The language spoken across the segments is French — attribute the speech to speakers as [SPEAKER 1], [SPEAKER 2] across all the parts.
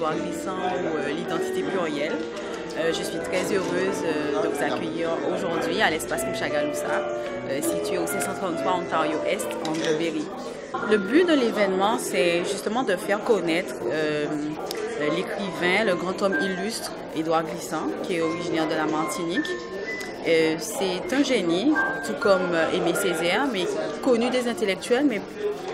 [SPEAKER 1] Édouard Glissant ou l'identité plurielle. Je suis très heureuse de vous accueillir aujourd'hui à l'espace Mushagalusa, situé au 533 Ontario-Est, en Berry. Le but de l'événement, c'est justement de faire connaître l'écrivain, le grand homme illustre Édouard Glissant, qui est originaire de la Martinique. C'est un génie, tout comme Aimé Césaire, mais connu des intellectuels, mais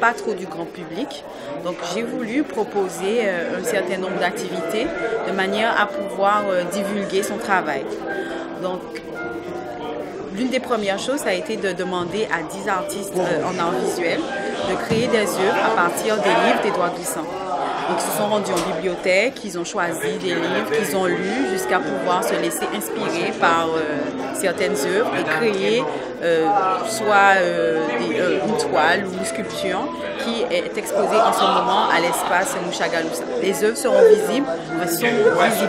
[SPEAKER 1] pas trop du grand public. Donc j'ai voulu proposer un certain nombre d'activités de manière à pouvoir divulguer son travail. Donc l'une des premières choses, ça a été de demander à 10 artistes en art visuel de créer des œuvres à partir des livres d'Édouard Glissant. Donc, ils se sont rendus en bibliothèque, ils ont choisi des livres qu'ils ont lus jusqu'à pouvoir se laisser inspirer par certaines œuvres et créer soit une toile ou une sculpture qui est exposée en ce moment à l'espace Mushagalusa. Les œuvres seront visibles,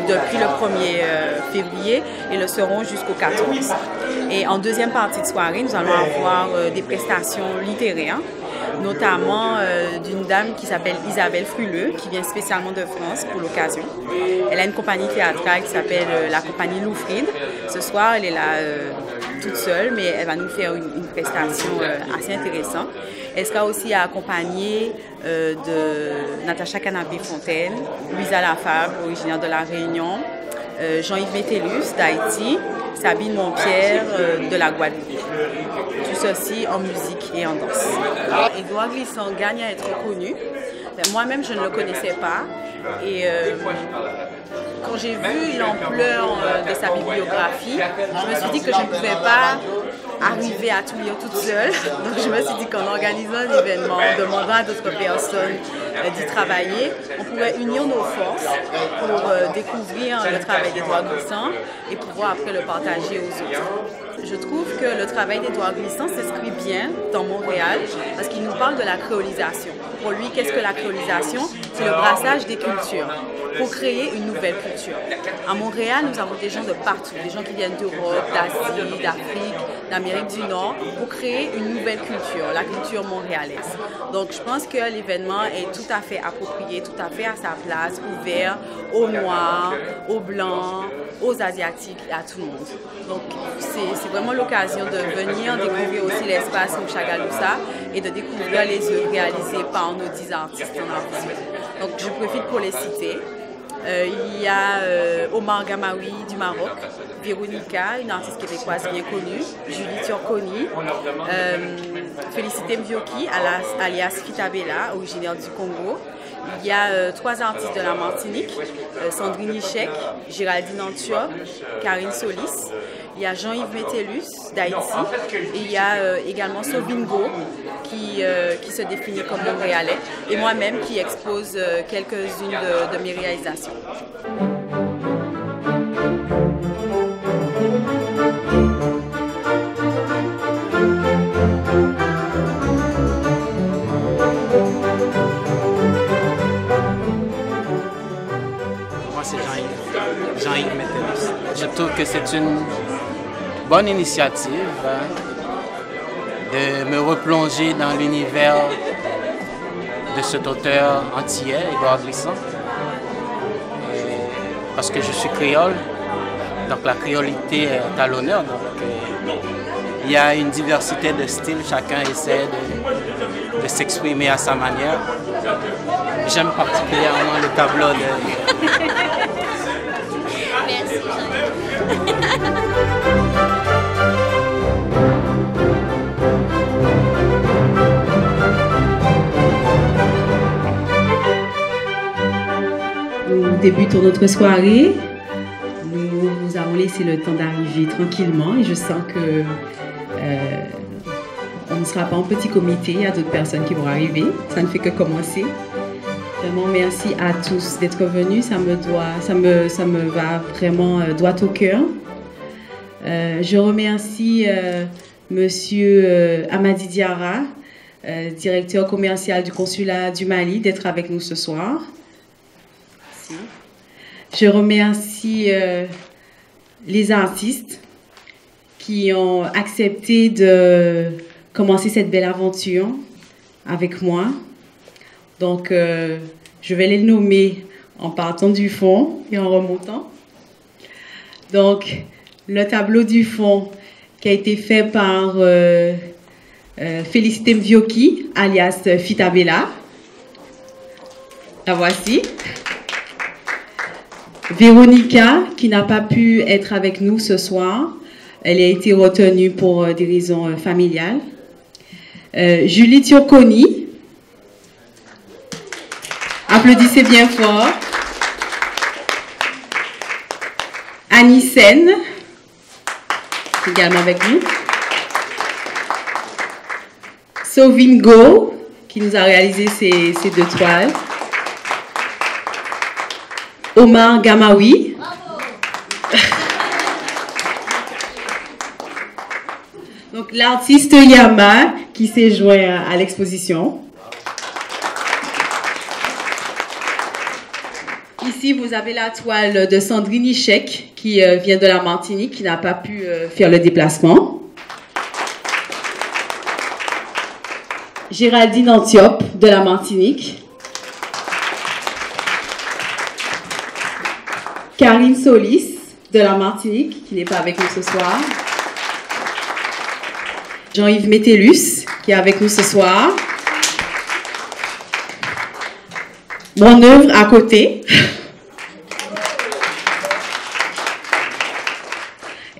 [SPEAKER 1] depuis le 1er février et le seront jusqu'au 14. Et en deuxième partie de soirée, nous allons avoir des prestations littéraires, notamment d'une dame qui s'appelle Isabelle Fruleux, qui vient spécialement de France pour l'occasion. Elle a une compagnie théâtrale qui s'appelle la compagnie Loufrid. Ce soir, elle est là toute seule, mais elle va nous faire une prestation assez intéressante. Elle sera aussi accompagnée de Natacha Canapé-Fontaine, Louisa Lafable, originaire de La Réunion, Jean-Yves Métellus d'Haïti, Sabine Montpierre de la Guadeloupe. Tout ceci en musique et en danse. Édouard Glissant gagne à être connu. Moi-même, je ne le connaissais pas. Et quand j'ai vu l'ampleur de sa bibliographie, je me suis dit que je ne pouvais pas arriver à tout lire toute seule. Donc je me suis dit qu'en organisant un événement, en demandant à d'autres personnes d'y travailler, on pourrait unir nos forces pour découvrir le travail d'Édouard Glissant et pouvoir après le partager aux autres. Je trouve que le travail d'Édouard Glissant s'inscrit bien dans Montréal parce qu'il nous parle de la créolisation. Pour lui, qu'est-ce que la créolisation? C'est le brassage des cultures pour créer une nouvelle culture. À Montréal, nous avons des gens de partout, des gens qui viennent d'Europe, d'Asie, d'Afrique, d'Amérique du Nord, pour créer une nouvelle culture, la culture montréalaise. Donc, je pense que l'événement est tout à fait approprié, tout à fait à sa place, ouvert aux Noirs, aux Blancs, aux Asiatiques et à tout le monde. Donc, c'est vraiment l'occasion de venir découvrir aussi l'espace Mushagalusa et de découvrir les œuvres réalisées par nos 10 artistes en art visuel. Donc, je profite pour les citer. Il y a Omar Gamawi du Maroc, Véronica, une artiste québécoise bien connue, Julie Turconi, Félicité Mbioki, alias Fitabella, originaire du Congo. Il y a 3 artistes de la Martinique, Sandrine Hichek, Géraldine Antioch, Karine Solis. Il y a Jean-Yves Métellus d'Haïti et il y a également Sobingo qui se définit comme montréalais et moi-même qui expose quelques-unes de mes réalisations.
[SPEAKER 2] Moi, c'est Jean-Yves Métellus. Je trouve que c'est une bonne initiative de me replonger dans l'univers de cet auteur antillais, Édouard Glissant. Parce que je suis créole, donc la créolité est à l'honneur. Il y a une diversité de styles, chacun essaie de s'exprimer à sa manière. J'aime particulièrement le tableau de...
[SPEAKER 3] Merci.
[SPEAKER 1] Nous débutons notre soirée. Nous avons laissé le temps d'arriver tranquillement et je sens que on ne sera pas en petit comité. Il y a d'autres personnes qui vont arriver. Ça ne fait que commencer. Vraiment, merci à tous d'être venus. Ça me va vraiment droit au cœur. Je remercie Monsieur Amadi Diarra, directeur commercial du consulat du Mali, d'être avec nous ce soir. Merci. Je remercie les artistes qui ont accepté de commencer cette belle aventure avec moi. Donc, je vais les nommer
[SPEAKER 3] en partant du fond et en remontant. Donc, le tableau du fond qui a été fait par Félicité Mvioki, alias Fitabella. La voici. Véronica, qui n'a pas pu être avec nous ce soir. Elle a été retenue pour des raisons familiales. Julie Turconi. Applaudissez bien fort. Annie Sen, également avec nous. Sovin Go, qui nous a réalisé ces deux toiles. Omar Gamawi. Donc, l'artiste Yama qui s'est joint à l'exposition. Ici, vous avez la toile de Sandrine Ichek, qui vient de la Martinique, qui n'a pas pu faire le déplacement. Géraldine Antiope, de la Martinique. Karine Solis, de la Martinique, qui n'est pas avec nous ce soir. Jean-Yves Métellus, qui est avec nous ce soir. Mon œuvre à côté.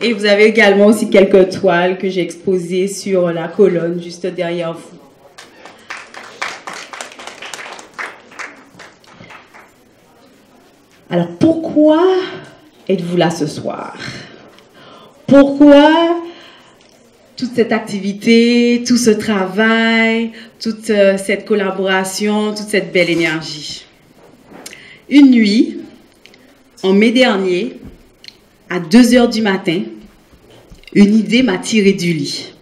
[SPEAKER 3] Et vous avez également aussi quelques toiles que j'ai exposées sur la colonne juste derrière vous. Alors, pourquoi êtes-vous là ce soir? Pourquoi toute cette activité, tout ce travail, toute cette collaboration, toute cette belle énergie? Une nuit, en mai dernier, à 2 heures du matin, une idée m'a tiré du lit.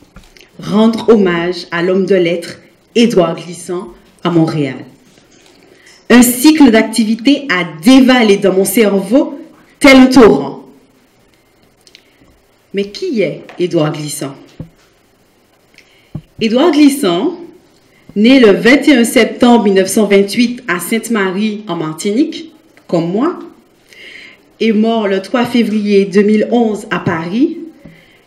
[SPEAKER 3] Rendre hommage à l'homme de lettres Édouard Glissant à Montréal. Un cycle d'activités a dévalé dans mon cerveau tel un torrent. Mais qui est Édouard Glissant? Édouard Glissant, né le 21 septembre 1928 à Sainte-Marie en Martinique, comme moi, et mort le 3 février 2011 à Paris,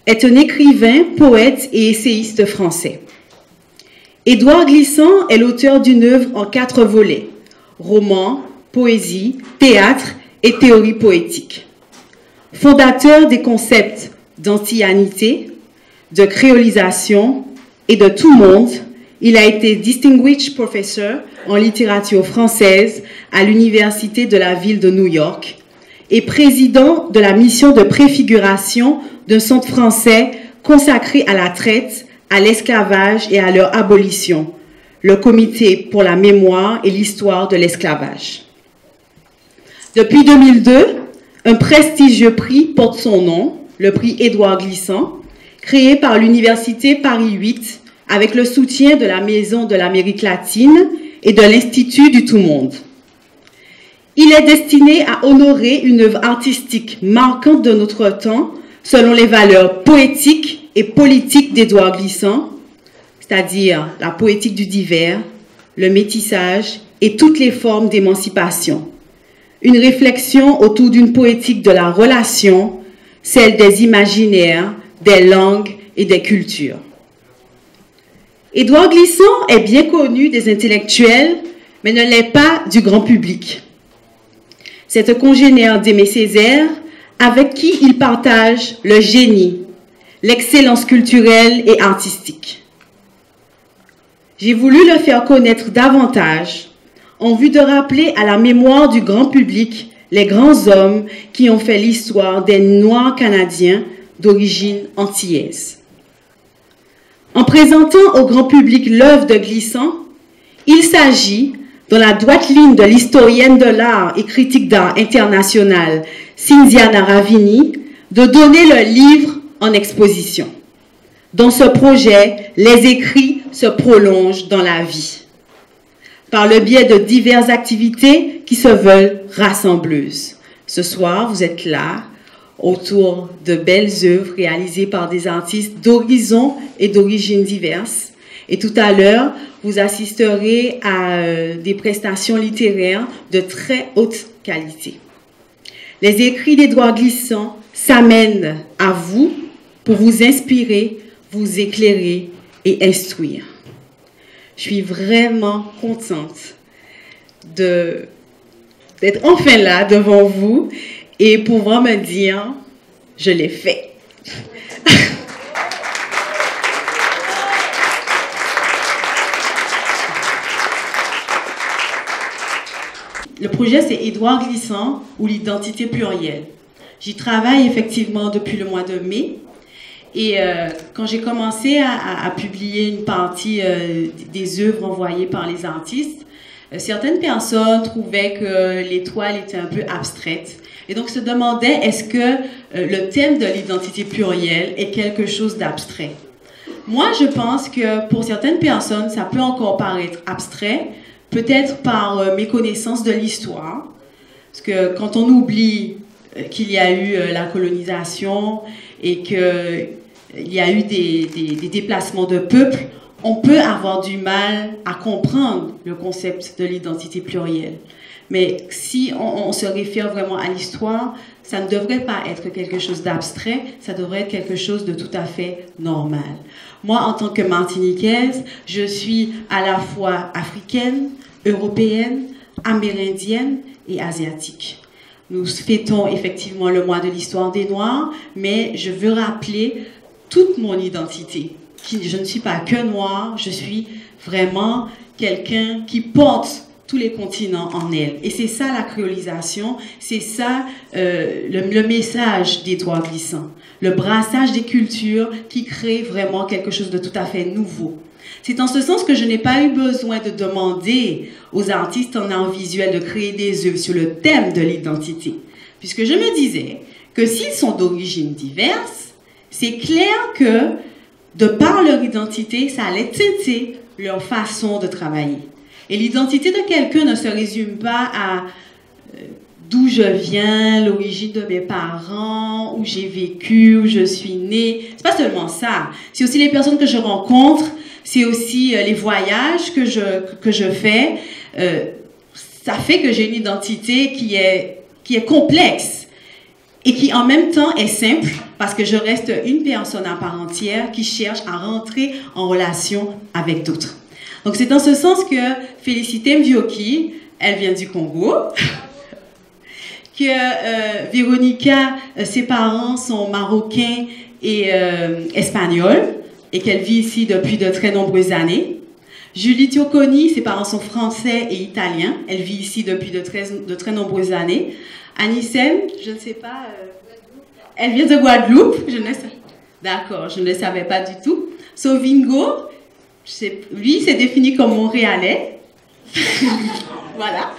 [SPEAKER 3] est un écrivain, poète et essayiste français. Édouard Glissant est l'auteur d'une œuvre en 4 volets: roman, poésie, théâtre et théorie poétique. Fondateur des concepts d'antillanité, de créolisation et de tout monde, il a été Distinguished Professor en littérature française à l'Université de la ville de New York et président de la mission de préfiguration d'un centre français consacré à la traite, à l'esclavage et à leur abolition, le Comité pour la mémoire et l'histoire de l'esclavage. Depuis 2002, un prestigieux prix porte son nom, le prix Édouard Glissant, créé par l'Université Paris 8 avec le soutien de la Maison de l'Amérique latine et de l'Institut du Tout-Monde. Il est destiné à honorer une œuvre artistique marquante de notre temps selon les valeurs poétiques et politiques d'Édouard Glissant, c'est-à-dire la poétique du divers, le métissage et toutes les formes d'émancipation. Une réflexion autour d'une poétique de la relation, celle des imaginaires, des langues et des cultures. Édouard Glissant est bien connu des intellectuels, mais ne l'est pas du grand public. C'est un congénère d'Aimé Césaire avec qui il partage le génie, l'excellence culturelle et artistique. J'ai voulu le faire connaître davantage en vue de rappeler à la mémoire du grand public les grands hommes qui ont fait l'histoire des Noirs canadiens d'origine antillaise. En présentant au grand public l'œuvre de Glissant, il s'agit, dans la droite ligne de l'historienne de l'art et critique d'art internationale Cynthiana Ravini, de donner le livre en exposition. Dans ce projet, les écrits se prolongent dans la vie, par le biais de diverses activités qui se veulent rassembleuses. Ce soir, vous êtes là, autour de belles œuvres réalisées par des artistes d'horizons et d'origines diverses. Et tout à l'heure, vous assisterez à des prestations littéraires de très haute qualité. Les écrits d'Édouard Glissant s'amènent à vous pour vous inspirer, vous éclairer et instruire. Je suis vraiment contente d'être enfin là devant vous et pouvoir me dire, je l'ai fait. Le projet, c'est Édouard Glissant ou l'identité plurielle. J'y travaille effectivement depuis le mois de mai. Et quand j'ai commencé à publier une partie des œuvres envoyées par les artistes, certaines personnes trouvaient que l'étoile était un peu abstraite. Et donc se demandaient, est-ce que le thème de l'identité plurielle est quelque chose d'abstrait? Moi, je pense que pour certaines personnes, ça peut encore paraître abstrait, peut-être par méconnaissance de l'histoire. Parce que quand on oublie qu'il y a eu la colonisation et qu'il y a eu des déplacements de peuples, on peut avoir du mal à comprendre le concept de l'identité plurielle. Mais si on se réfère vraiment à l'histoire, ça ne devrait pas être quelque chose d'abstrait, ça devrait être quelque chose de tout à fait normal. Moi, en tant que Martiniquaise, je suis à la fois africaine, européenne, amérindienne et asiatique. Nous fêtons effectivement le mois de l'histoire des Noirs, mais je veux rappeler toute mon identité. Je ne suis pas que noire, je suis vraiment quelqu'un qui porte tous les continents en elle. Et c'est ça la créolisation, c'est ça le message d'Édouard Glissant. Le brassage des cultures qui crée vraiment quelque chose de tout à fait nouveau. C'est en ce sens que je n'ai pas eu besoin de demander aux artistes en art visuel de créer des œuvres sur le thème de l'identité. Puisque je me disais que s'ils sont d'origines diverses, c'est clair que de par leur identité, ça allait teinter leur façon de travailler. Et l'identité de quelqu'un ne se résume pas à d'où je viens, l'origine de mes parents, où j'ai vécu, où je suis née. C'est pas seulement ça. C'est aussi les personnes que je rencontre, c'est aussi les voyages que je fais. Ça fait que j'ai une identité qui est complexe et qui en même temps est simple parce que je reste une personne à part entière qui cherche à rentrer en relation avec d'autres. Donc c'est dans ce sens que Félicité Mbioki, elle vient du Congo, que Véronica, ses parents sont marocains et espagnols, et qu'elle vit ici depuis de très nombreuses années. Julie Tioconi, ses parents sont français et italiens, elle vit ici depuis de très nombreuses années. Anissem, je ne sais pas, elle vient de Guadeloupe, d'accord, je ne le savais pas du tout. Sovingo, lui, s'est défini comme Montréalais. Voilà.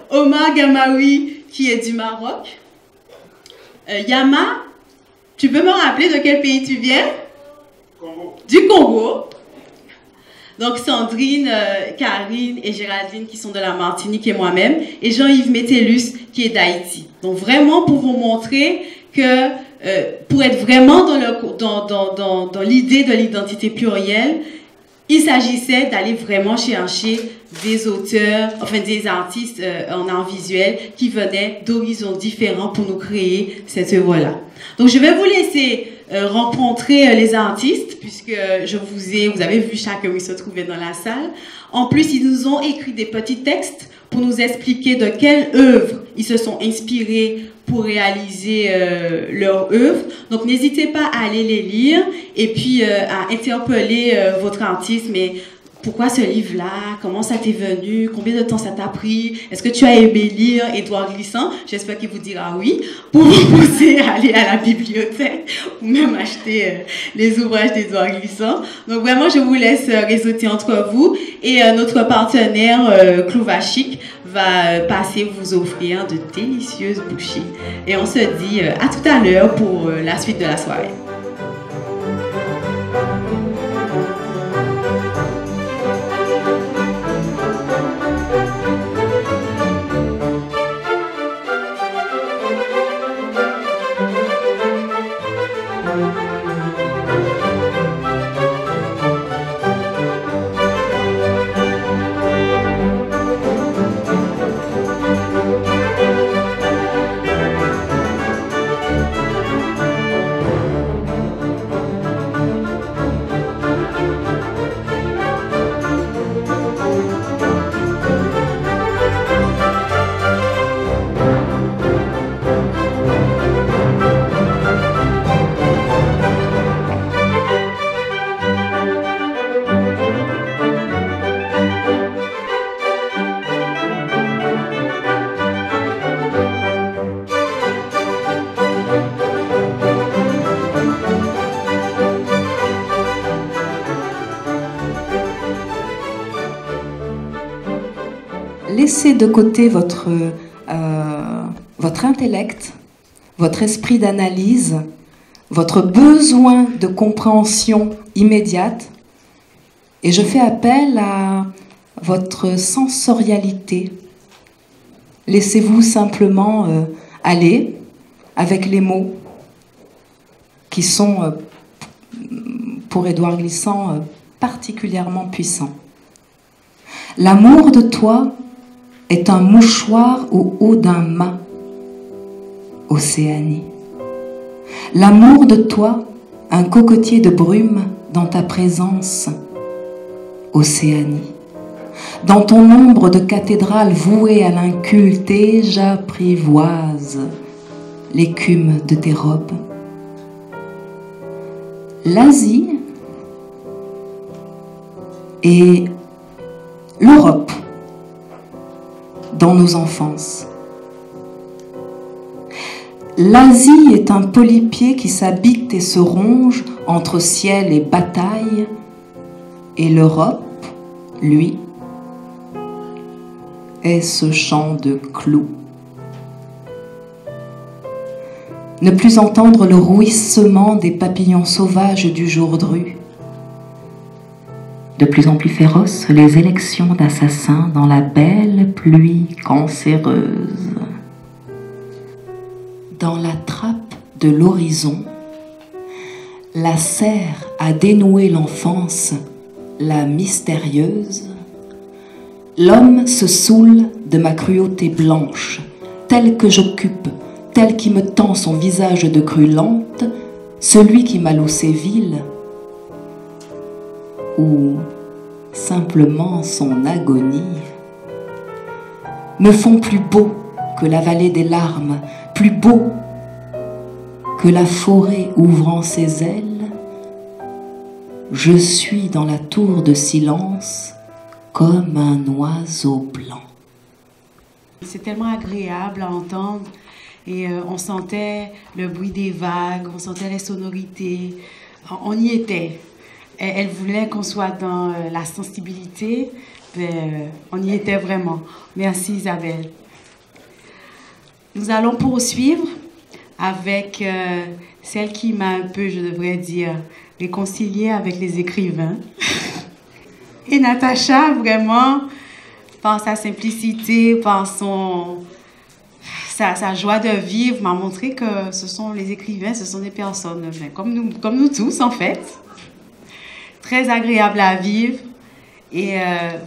[SPEAKER 3] Omar Gamawi, qui est du Maroc. Yama, tu peux me rappeler de quel pays tu viens?
[SPEAKER 4] Congo.
[SPEAKER 3] Du Congo. Donc Sandrine, Karine et Géraldine qui sont de la Martinique et moi-même. Et Jean-Yves Métellus qui est d'Haïti. Donc vraiment pour vous montrer que pour être vraiment dans l'idée de l'identité plurielle, il s'agissait d'aller vraiment chercher des auteurs, enfin des artistes en art visuel qui venaient d'horizons différents pour nous créer cette œuvre-là. Donc je vais vous laisser rencontrer les artistes puisque vous avez vu chacun où ils se trouvaient dans la salle. En plus, ils nous ont écrit des petits textes pour nous expliquer de quelle œuvre ils se sont inspirés pour réaliser leur œuvre. Donc, n'hésitez pas à aller les lire et puis à interpeller votre artiste. Mais pourquoi ce livre-là? Comment ça t'est venu? Combien de temps ça t'a pris? Est-ce que tu as aimé lire Édouard Glissant? J'espère qu'il vous dira oui, pour vous pousser à aller à la bibliothèque ou même acheter les ouvrages d'Édouard Glissant. Donc, vraiment, je vous laisse réseauter entre vous. Et notre partenaire, Clouvachic, va passer vous offrir de délicieuses bouchées. Et on se dit à tout à l'heure pour la suite de la soirée.
[SPEAKER 4] laissez de côté votre intellect, votre esprit d'analyse, votre besoin de compréhension immédiate, et je fais appel à votre sensorialité. Laissez-vous simplement aller avec les mots qui sont, pour Édouard Glissant, particulièrement puissants. L'amour de toi est un mouchoir au haut d'un mât, Océanie. L'amour de toi, un cocotier de brume dans ta présence, Océanie. Dans ton ombre de cathédrale vouée à l'inculté, j'apprivoise l'écume de tes robes. L'Asie et l'Europe dans nos enfances. L'Asie est un polypier qui s'habite et se ronge entre ciel et bataille, et l'Europe, lui, est ce champ de clous. Ne plus entendre le rouissement des papillons sauvages du jour dru. De plus en plus féroces, les élections d'assassins dans la belle pluie cancéreuse. Dans la trappe de l'horizon, la serre a dénoué l'enfance, la mystérieuse. L'homme se saoule de ma cruauté blanche, telle que j'occupe, tel qui me tend son visage de crue lente, celui qui m'a loussé vil, ou simplement son agonie, me font plus beau que la vallée des larmes, plus beau que la forêt ouvrant ses ailes. Je suis dans la tour de silence comme un oiseau blanc.
[SPEAKER 3] C'est tellement agréable à entendre et on sentait le bruit des vagues, on sentait les sonorités, on y était. Elle voulait qu'on soit dans la sensibilité, on y était vraiment. Merci Isabelle. Nous allons poursuivre avec celle qui m'a un peu, je devrais dire, réconciliée avec les écrivains. Et Natacha, vraiment, par sa simplicité, par sa joie de vivre, m'a montré que ce sont les écrivains, ce sont des personnes comme nous tous, en fait. Très agréable à vivre. Et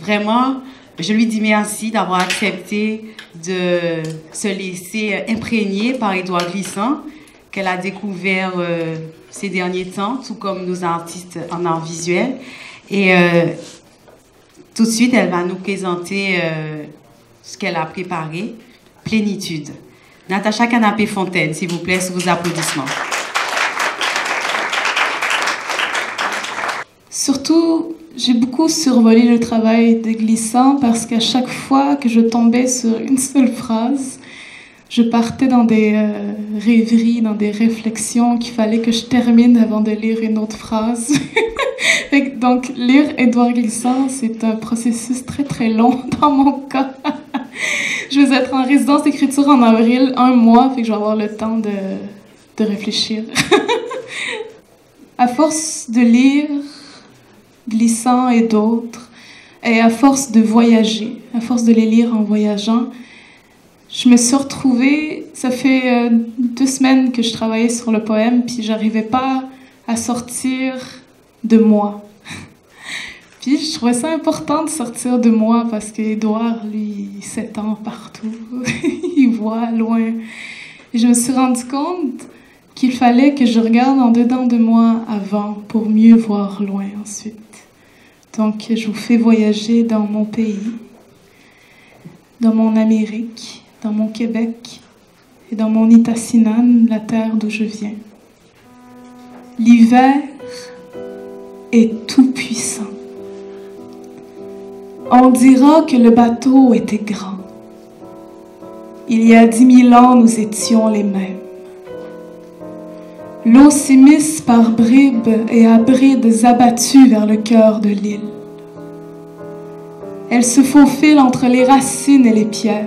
[SPEAKER 3] vraiment, je lui dis merci d'avoir accepté de se laisser imprégner par Édouard Glissant, qu'elle a découvert ces derniers temps, tout comme nos artistes en art visuel. Et tout de suite, elle va nous présenter ce qu'elle a préparé, Plénitude. Natacha Canapé-Fontaine, s'il vous plaît, sous vos applaudissements.
[SPEAKER 5] Surtout, j'ai beaucoup survolé le travail de Glissant parce qu'à chaque fois que je tombais sur une seule phrase, je partais dans des rêveries, dans des réflexions qu'il fallait que je termine avant de lire une autre phrase. Donc, lire Édouard Glissant, c'est un processus très très long dans mon cas. Je vais être en résidence d'écriture en avril, 1 mois, fait que je vais avoir le temps de réfléchir. À force de lire Glissant et d'autres, et à force de voyager, à force de les lire en voyageant, je me suis retrouvée, ça fait 2 semaines que je travaillais sur le poème, puis j'arrivais pas à sortir de moi. Puis je trouvais ça important de sortir de moi parce qu'Édouard, lui, il s'étend partout, il voit loin. Et je me suis rendu compte qu'il fallait que je regarde en dedans de moi avant pour mieux voir loin ensuite. Donc je vous fais voyager dans mon pays, dans mon Amérique, dans mon Québec et dans mon Nitassinan, la terre d'où je viens. L'hiver est tout puissant. On dira que le bateau était grand. Il y a 10 000 ans, nous étions les mêmes. L'eau s'immisce par bribes et à brides abattues vers le cœur de l'île. Elle se faufile entre les racines et les pierres,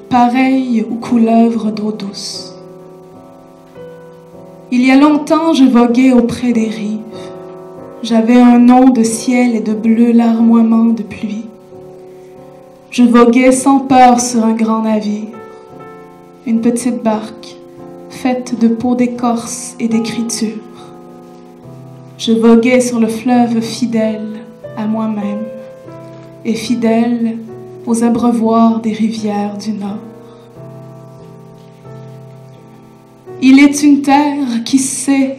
[SPEAKER 5] pareille aux couleuvres d'eau douce. Il y a longtemps, je voguais auprès des rives. J'avais un nom de ciel et de bleu larmoiement de pluie. Je voguais sans peur sur un grand navire, une petite barque faite de peau d'écorce et d'écriture. Je voguais sur le fleuve fidèle à moi-même et fidèle aux abreuvoirs des rivières du Nord. Il est une terre qui sait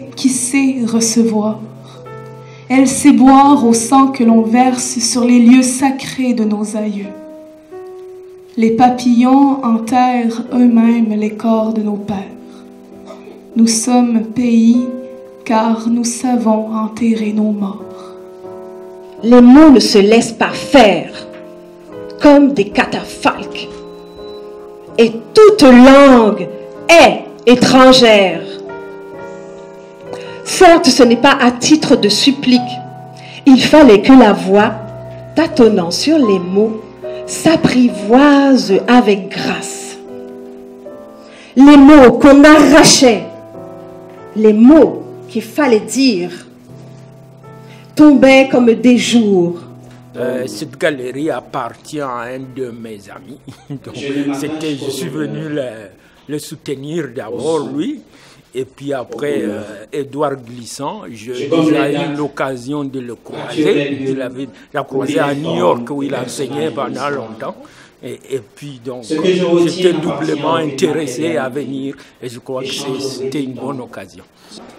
[SPEAKER 5] recevoir. Elle sait boire au sang que l'on verse sur les lieux sacrés de nos aïeux. Les papillons enterrent eux-mêmes les corps de nos pères. Nous sommes pays car nous savons enterrer nos morts.
[SPEAKER 6] Les mots ne se laissent pas faire comme des catafalques. Et toute langue est étrangère. Certes, ce n'est pas à titre de supplique. Il fallait que la voix, tâtonnant sur les mots, s'apprivoise avec grâce. Les mots qu'on arrachait, les mots qu'il fallait dire, tombaient comme des jours.
[SPEAKER 7] Cette galerie appartient à un de mes amis. Donc, je suis venu le soutenir d'abord, lui. Et puis après, Édouard Glissant, j'ai eu l'occasion de le croiser. Je l'avais croisé à New York où il enseignait pendant longtemps. Et puis donc, j'étais doublement intéressé à venir et je crois que c'était une bonne occasion.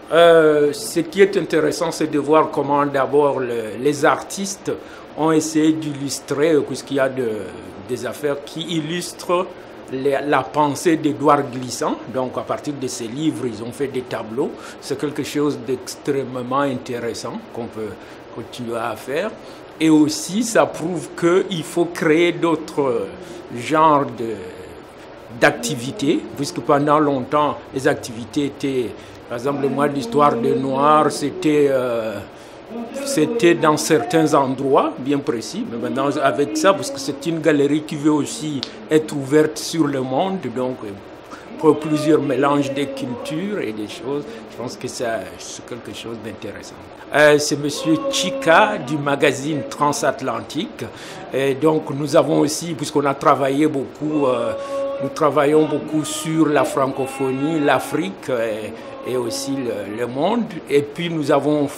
[SPEAKER 7] Ce qui est intéressant, c'est de voir comment d'abord les artistes ont essayé d'illustrer, puisqu'il y a des affaires qui illustrent la pensée d'Édouard Glissant. Donc à partir de ses livres, ils ont fait des tableaux. C'est quelque chose d'extrêmement intéressant qu'on peut continuer à faire. Et aussi, ça prouve qu'il faut créer d'autres genres d'activités, puisque pendant longtemps, les activités étaient, par exemple, moi, l'histoire des Noirs, c'était dans certains endroits bien précis. Mais maintenant, avec ça, parce que c'est une galerie qui veut aussi être ouverte sur le monde, donc pour plusieurs mélanges de cultures et des choses, je pense que c'est quelque chose d'intéressant. C'est M. Chika du magazine Transatlantique. Et donc nous avons aussi, puisqu'on a travaillé beaucoup, nous travaillons beaucoup sur la francophonie, l'Afrique et aussi le monde. Et puis nous avons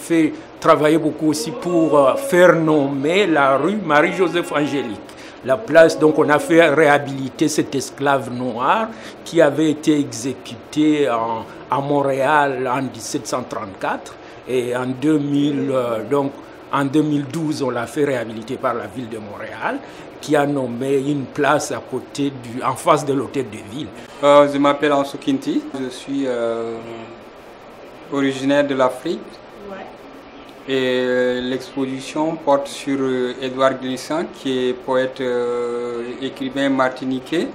[SPEAKER 7] travaillé beaucoup aussi pour faire nommer la rue Marie-Joseph Angélique. La place, donc on a fait réhabiliter cet esclave noir qui avait été exécuté à Montréal en 1734 et en 2012 on l'a fait réhabiliter par la ville de Montréal qui a nommé une place à côté en face de l'hôtel de ville.
[SPEAKER 8] Je m'appelle Ansou Kinti, je suis originaire de l'Afrique. Et l'exposition porte sur Édouard Glissant, qui est poète, écrivain martiniquais.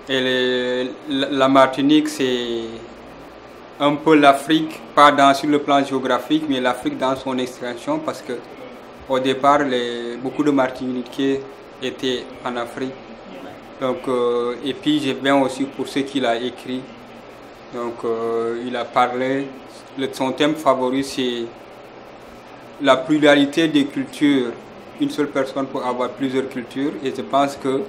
[SPEAKER 8] Et la Martinique, c'est un peu l'Afrique, pas sur le plan géographique, mais l'Afrique dans son extension, parce que au départ, beaucoup de Martiniquais étaient en Afrique. Donc, et puis, j'ai bien aussi pour ce qu'il a écrit. Donc, il a parlé. Son thème favori, c'est la pluralité des cultures. Une seule personne peut avoir plusieurs cultures. Et je pense que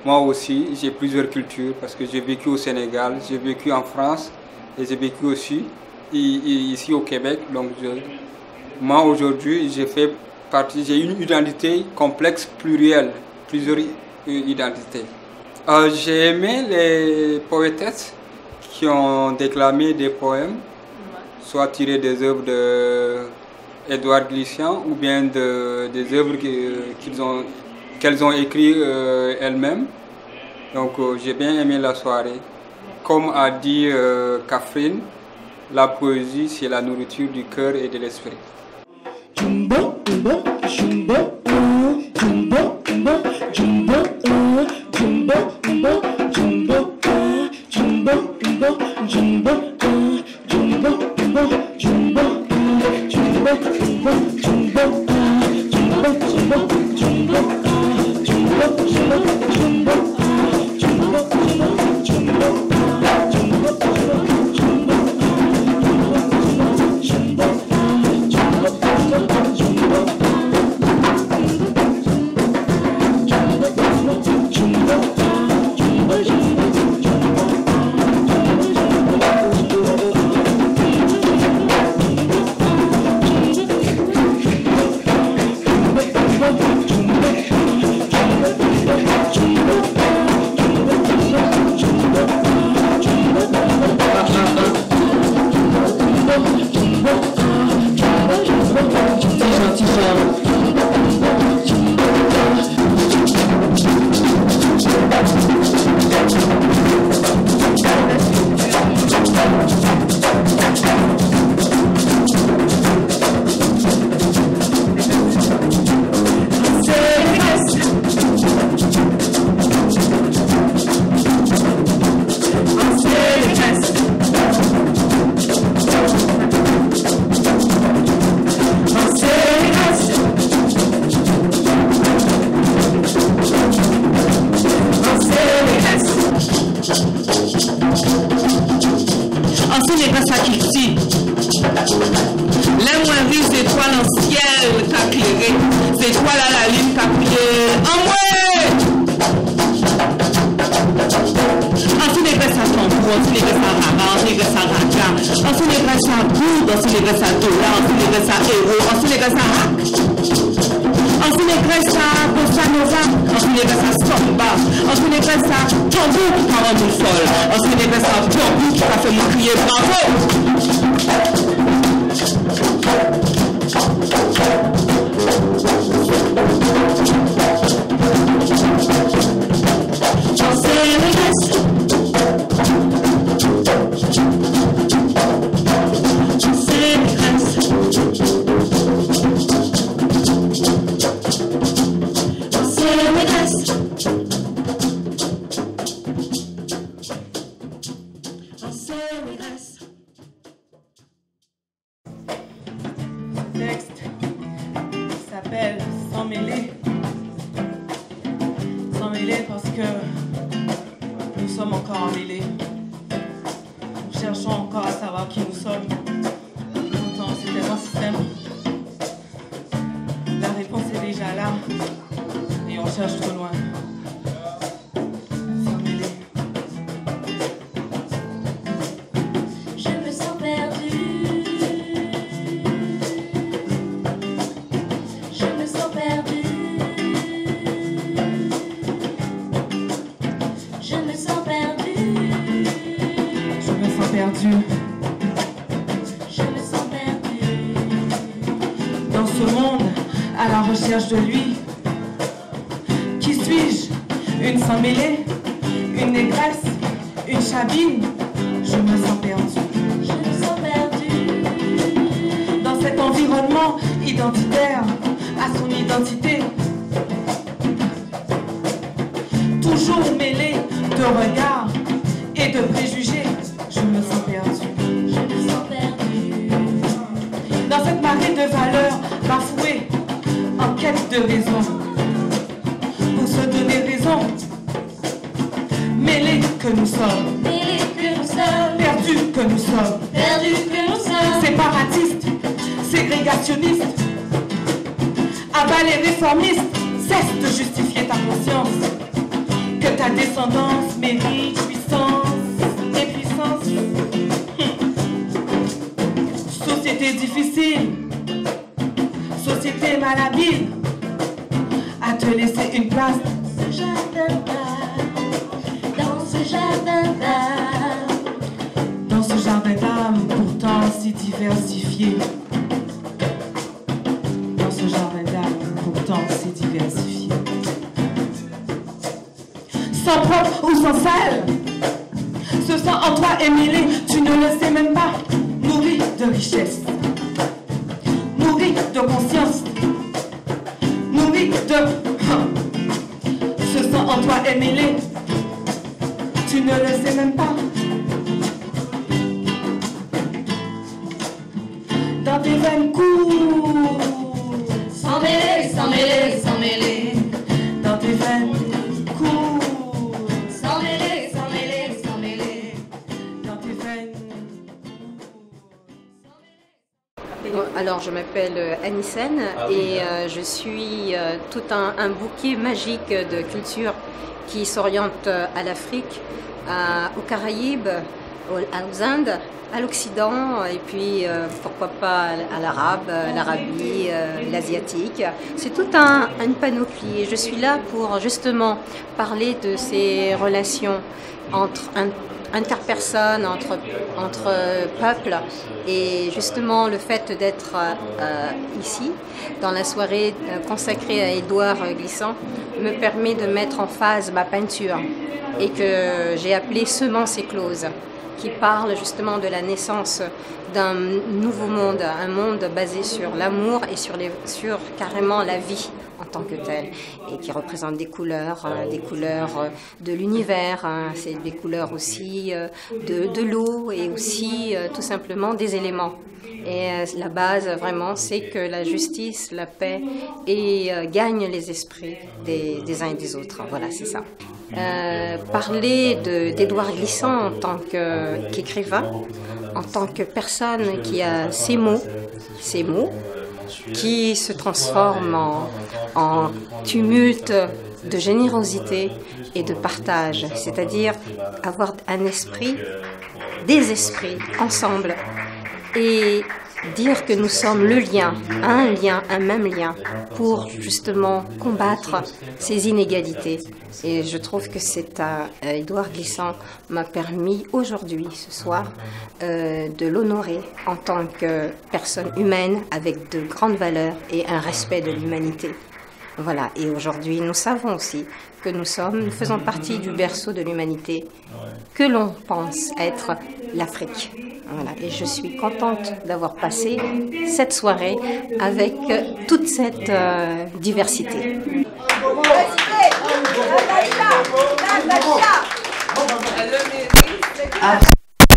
[SPEAKER 8] moi aussi, j'ai plusieurs cultures parce que j'ai vécu au Sénégal, j'ai vécu en France et j'ai vécu aussi ici au Québec. Donc, moi, aujourd'hui, j'ai une identité complexe, plurielle, plusieurs identités. J'ai aimé les poétesses qui ont déclamé des poèmes, soit tirés des œuvres d'Édouard Glissant ou bien des œuvres qu'elles ont écrites elles-mêmes. Donc j'ai bien aimé la soirée. Comme a dit Catherine, la poésie c'est la nourriture du cœur et de l'esprit.
[SPEAKER 9] Jumbo, De lui. Qui suis-je? Une sans mêlée, une négresse, une chabine. Je me sens perdue. Je me sens perdue. Dans cet environnement identitaire à son identité. Toujours mêlée de regards et de préjugés. Je me sens perdue. Je me sens perdue. Dans cette marée de valeurs bafouées. En quête de raison, pour se donner raison, mêlés que nous sommes, perdus que nous sommes, séparatistes, ségrégationnistes, abat les réformistes, cesse de justifier ta conscience, que ta descendance mérite puissance et puissance. Société difficile. Société malhabile à te laisser une place dans ce jardin d'âme, dans ce jardin d'âme pourtant si diversifié, dans ce jardin d'âme pourtant si diversifié, sans propre ou sans sel, ce sang en toi est mêlé, tu ne le sais même pas, nourri de richesse. De conscience, nourri de... Ce sang en toi est mêlé, tu ne le sais même pas. Dans tes veines courent, sans mêler, sans mêler, sans mêler. Dans tes veines courent, sans mêler, sans mêler, sans mêler. Dans tes veines...
[SPEAKER 10] Alors, je m'appelle Anissène et je suis tout un bouquet magique de culture qui s'oriente à l'Afrique, aux Caraïbes, aux Indes, à l'Occident et puis pourquoi pas à l'arabe, l'Arabie, l'asiatique. C'est toute une panoplie et je suis là pour justement parler de ces relations entre interpersonnes, entre peuples. Et justement, le fait d'être ici, dans la soirée consacrée à Édouard Glissant, me permet de mettre en phase ma peinture et que j'ai appelée Semences écloses, qui parle justement de la naissance d'un nouveau monde, un monde basé sur l'amour et sur carrément la vie en tant que telle, et qui représente des couleurs de l'univers, c'est des couleurs aussi de l'eau et aussi tout simplement des éléments. Et la base vraiment, c'est que la justice, la paix gagne les esprits des uns et des autres. Voilà, c'est ça. Parler d'Édouard Glissant en tant qu'écrivain, en tant que personne qui a ces mots qui se transforment en tumulte de générosité et de partage, c'est-à-dire avoir un esprit, des esprits ensemble et dire que nous sommes le lien, un même lien pour justement combattre ces inégalités. Et je trouve que Édouard Glissant m'a permis aujourd'hui, ce soir, de l'honorer en tant que personne humaine avec de grandes valeurs et un respect de l'humanité. Voilà, et aujourd'hui nous savons aussi que nous faisons partie du berceau de l'humanité que l'on pense être l'Afrique. Voilà, et je suis contente d'avoir passé cette soirée avec toute cette diversité.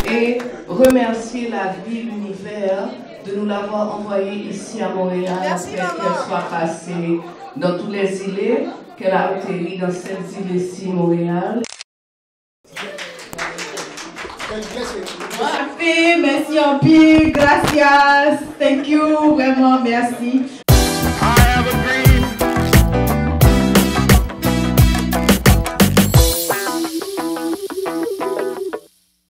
[SPEAKER 11] Et remercier la vie Univers de nous l'avoir envoyé ici à Montréal, après qu'elle soit passée dans tous les îles, qu'elle a atterri dans cette île ici, Montréal.
[SPEAKER 3] Merci en pile, gracias, thank you, vraiment merci.